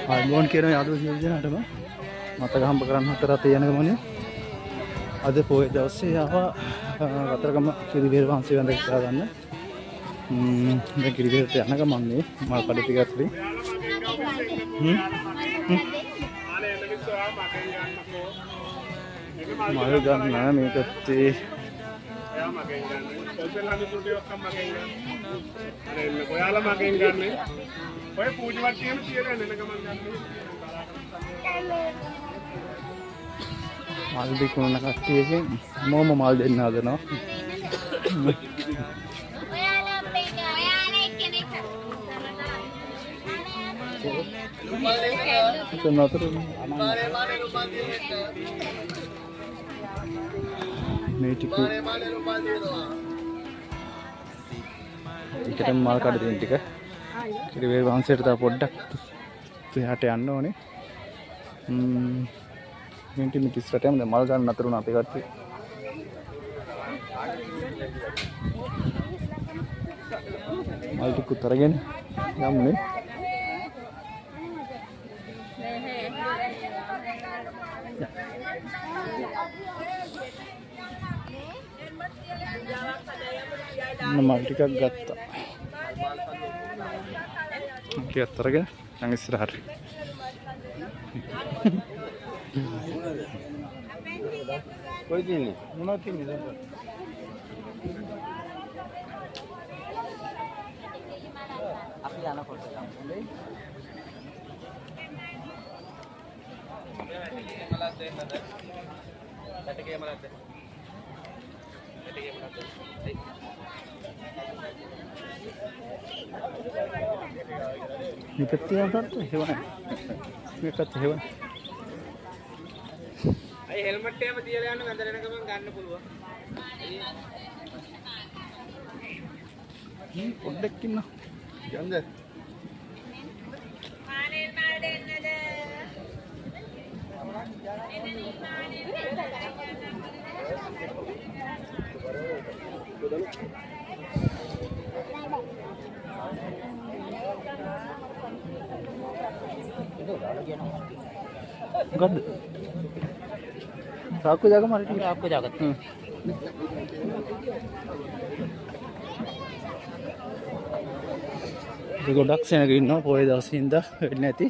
ආගමන් කියන යාළුවෝ සියලු දෙනාටම මතක හම්බ කරන්න හතරත් යන ගමනේ අද පොයේ දවසේ ආවා කතරගම කිරිබේර වංශය වැඳ ගියා ගන්න. දැන් කිරිබේරට යන ගමන් මේ මල් කඩ ටික ඇතුලේ. මල් ගන්න මේකත් එයා මගෙන් ගන්න. පොල්පෙල්ලන්නේ කුඩියක් මගෙන් ගන්න. අර එන්න ඔයාලා මගෙන් ගන්න. ඔය පූජාවක් තියෙන කියලා එන්න ගමන් ගන්න. මල් දෙකුණ කට්ටියකින් මොම මල් දෙන්න හදනවා. ඔයාලා අපේ ඔයාලා එක්කෙනෙක් මේ ටික ඒකට මල් කඩ දෙන ටික කිරිබේර වංශයට තව පොඩ්ඩක් එහාට යන්න ඕනේ. මිනිත්තු 30කට යන්න මල් ගන්න නතර වුණා අපේ කට්ටිය. මල් ටික උතරගෙන යමුනේ. මල් ටිකක් ගත්තා. ටිකක් අරගෙන යන් ඉස්සරහට. කොයි දින්නේ? මොනවද තියන්නේ දැන්? අපි යනකොට හොඳයි. මලක් දෙන්නද? පැටකේ මලක් දෙන්න. පැටකේ මලක් දෙන්න. මේ පැත්තේ යනකොට හේවන. මේකත් හේවන. අය හෙල්මට් එකම තියලා යන්න වැඳගෙන ගමන් ගන්න පුළුවන්. පොඩ්ඩක් ඉන්න. යන්න. මානේ මල් දෙන්නද? මොකද්ද? සාක්කුව ජාගම හරි ටික आपको जागत ගොඩක් සෙනග ඉන්නවා පොයේ දවසේ ඉඳලා වෙන්නේ නැති.